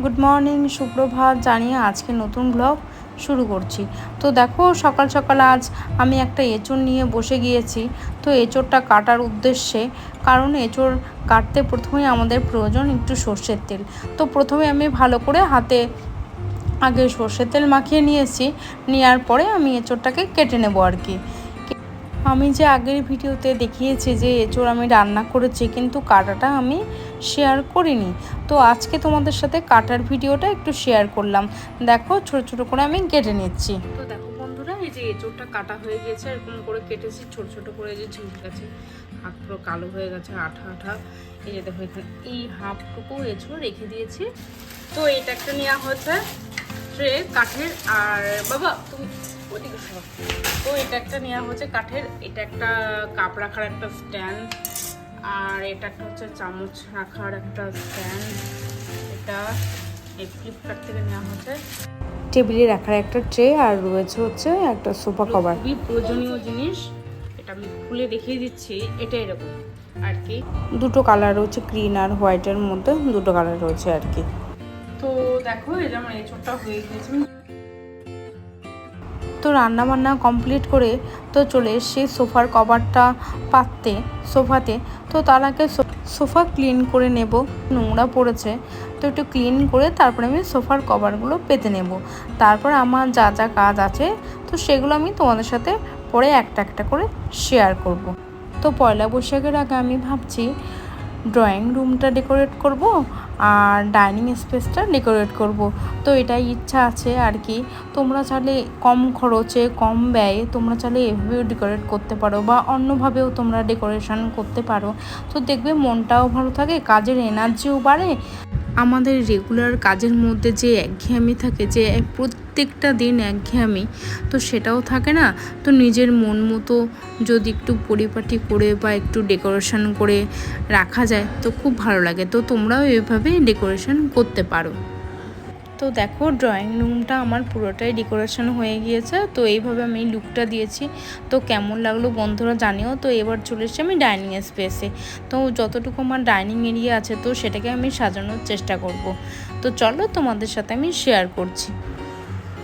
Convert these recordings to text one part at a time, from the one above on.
Good morning, সুপ্রভাত জানিয়ে আজকে নতুন ব্লগ শুরু করছি। তো দেখো সকাল সকাল আজ আমি একটা এঁচোড় নিয়ে বসে গিয়েছি। তো এঁচোড়টা কাটার উদ্দেশ্যে, কারণ এঁচোড় কাটতে প্রথমেই আমাদের প্রয়োজন একটু সর্ষের তেল। তো প্রথমে আমি ভালো করে হাতে আগে সর্ষের তেল মাখিয়ে নিয়েছি, নেওয়ার পরে আমি এঁচোড়টাকে কেটে নেবো আর কি। আমি যে আগের ভিডিওতে দেখিয়েছি যে এঁচোড় আমি রান্না করেছি, কিন্তু কাটাটা আমি শেয়ার করিনি। তো আজকে তোমাদের সাথে কাটার ভিডিওটা একটু শেয়ার করলাম। দেখো ছোট ছোট করে আমি কেটে নিচ্ছি। তো দেখো বন্ধুরা, এই যে এঁচোড়টা কাটা হয়ে গেছে, এরকম করে কেটেছি ছোট ছোট করে। যে ঝিঁক গেছে, হাত পুরো কালো হয়ে গেছে, আঠা আঠা। এই যে দেখো এখানে এই হাফটুকু এঁচোড় রেখে দিয়েছি। তো এটা একটা নেওয়া হয়েছে ট্রে কাঠের। আর বাবা তুমি ওইদিকে সব। তো এটা একটা নেওয়া হচ্ছে কাঠের। এটা একটা কাপ রাখার একটা স্ট্যান্ড, আর এটা একটা হচ্ছে চামচ রাখার একটা স্ট্যান্ড। এটা এই ফ্লিপকার্ট থেকে নেওয়া হচ্ছে। টেবিলে রাখার একটা ট্রে, আর রয়েছে হচ্ছে একটা সোফা কভার। খুবই প্রয়োজনীয় জিনিস। এটা আমি খুলে দেখিয়ে দিচ্ছি। এটা এরকম আর কি, দুটো কালার রয়েছে, গ্রিন আর হোয়াইটের মধ্যে দুটো কালার রয়েছে আর কি। তো দেখো এই যে আমার এঁচোড়টা হয়ে গেছে। তো রান্না বান্না কমপ্লিট করে তো চলে এসেছি সোফার কভারটা পাততে সোফাতে। তো তার আগে সোফা ক্লিন করে নেব, নোংরা পড়েছে। তো একটু ক্লিন করে তারপরে আমি সোফার কভারগুলো পেতে নেব। তারপর আমার যা যা কাজ আছে তো সেগুলো আমি তোমাদের সাথে পরে একটা একটা করে শেয়ার করব। তো পয়লা বৈশাখের আগে আমি ভাবছি ড্রয়িং রুমটা ডেকোরেট করব আর ডাইনিং স্পেসটা ডেকোরেট করব। তো এটাই ইচ্ছা আছে আর কি। তোমরা চাইলে কম খরচে কম ব্যয়ে তোমরা চাইলে এভাবেও ডেকোরেট করতে পারো, বা অন্যভাবেও তোমরা ডেকোরেশন করতে পারো। তো দেখবে মনটাও ভালো থাকে, কাজের এনার্জিও বাড়ে। আমাদের রেগুলার কাজের মধ্যে যে একঘেয়েমি থাকে, যে প্রত্যেকটা দিন একঘেয়েমি, তো সেটাও থাকে না। তো নিজের মন মতো যদি একটু পরিপাটি করে বা একটু ডেকোরেশন করে রাখা যায় তো খুব ভালো লাগে। তো তোমরাও এইভাবে ডেকোরেশন করতে পারো। তো দেখো ড্রয়িং রুমটা আমার পুরোটাই ডেকোরেশন হয়ে গিয়েছে। তো এইভাবে আমি লুকটা দিয়েছি। তো কেমন লাগলো বন্ধুরা জানিও। তো এবার চলে এসেছি আমি ডাইনিং স্পেসে। তো যতটুকু আমার ডাইনিং এরিয়া আছে তো সেটাকে আমি সাজানোর চেষ্টা করব। তো চলো তোমাদের সাথে আমি শেয়ার করছি।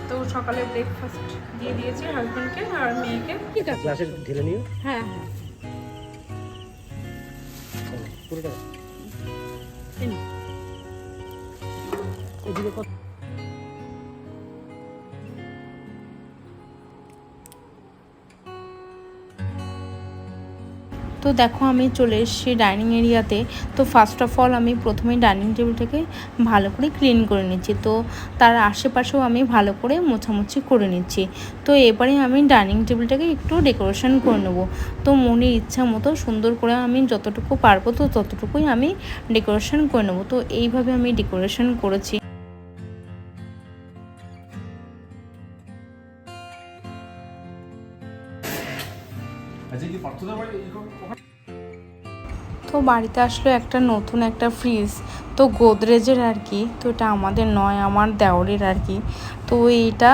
তো সকালে ব্রেকফাস্ট দিয়ে দিয়েছি হাজবেন্ডকে আর মেয়েকে। ঠিক আছে, ঢেলে নিও। হ্যাঁ হ্যাঁ, পুরোটা এদিকে। তো দেখো আমি চলে এসেছি ডাইনিং এরিয়াতে। তো ফার্স্ট অফ অল আমি প্রথমেই ডাইনিং টেবিলটাকে ভালো করে ক্লিন করে নিচ্ছি। তো তার আশেপাশেও আমি ভালো করে মোছামুছি করে নিচ্ছি। তো এবারে আমি ডাইনিং টেবিলটাকে একটু ডেকোরেশন করে নেব। তো মনের ইচ্ছা মতো সুন্দর করে আমি যতটুকু পারবো তো ততটুকুই আমি ডেকোরেশন করে নেব। তো এইভাবে আমি ডেকোরেশন করেছি। তো বাড়িতে আসলো একটা নতুন একটা ফ্রিজ, তো গোদরেজের আর কি। তো এটা আমাদের নয়, আমার দেওরের আর কি। তো এইটা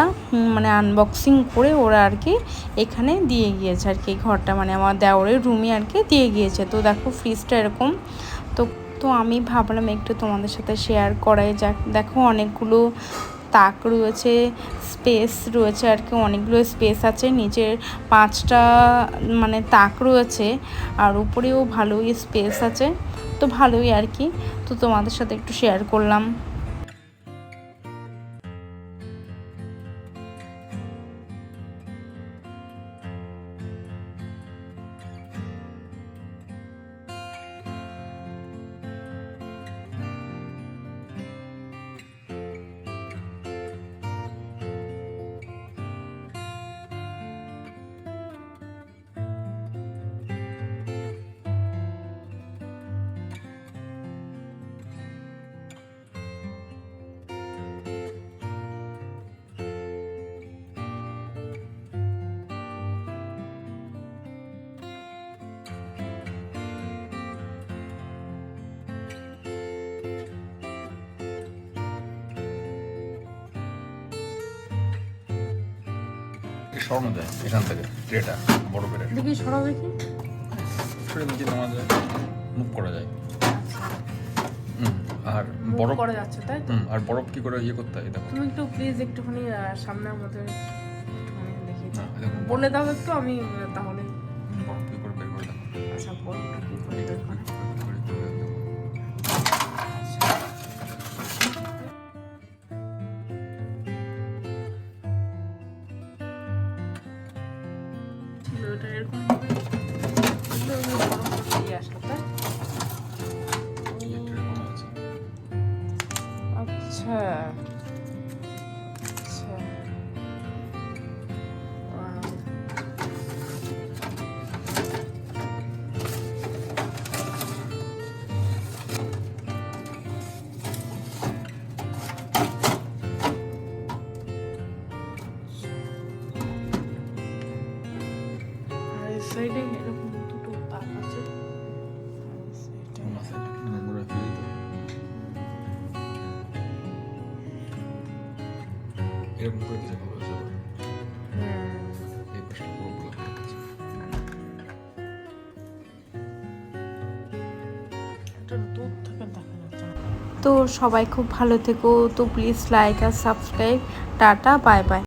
মানে আনবক্সিং করে ওরা আর কি এখানে দিয়ে গিয়েছে আর কি, ঘরটা মানে আমার দেওরের রুমে আর কি দিয়ে গিয়েছে। তো দেখো ফ্রিজটা এরকম। তো তো আমি ভাবলাম একটু তোমাদের সাথে শেয়ার করাই যাক। দেখো অনেকগুলো তাক রয়েছে, স্পেস রয়েছে আর কি, অনেকগুলো স্পেস আছে। নিচের 5টা মানে তাক রয়েছে, আর উপরেও ভালোই স্পেস আছে। তো ভালোই আর কি। তো তোমাদের সাথে একটু শেয়ার করলাম। সরানো যায় এখান থেকে, ট্রেটা বড় করে দেখি সরাবে কি সরে নিচে নামা যায়, মুভ করা যায়। আর মুভ বরফ করা যাচ্ছে, তাই তো? আর বরফ কি করে ইয়ে করতে হয় দেখো তুমি একটু প্লিজ একটুখানি সামনের মধ্যে একটুখানি দেখিয়ে না দাও। দেখো বলে দাও একটু, আমি তাহলে। বরফ কি করে বের করে দেখো আচ্ছা, বরফটা কি করে বের করা? ছিল এটা এরকম ভাবে, বরফটা বেরিয়ে আসলো, তাই? আচ্ছা আচ্ছা। Wow. আর এই সাইডে এরকম দুটো তাপ আছে, আর এই সাইডে এরকম করে দিলে ভালো হয়ে যাবে এই পাশটা পুরো ব্লক হয়ে গেছে এটা দূর থেকে দেখা যাচ্ছে না। তো সবাই খুব ভালো থেকো, তো প্লিজ লাইক আর সাবস্ক্রাইব। Tata, bye by.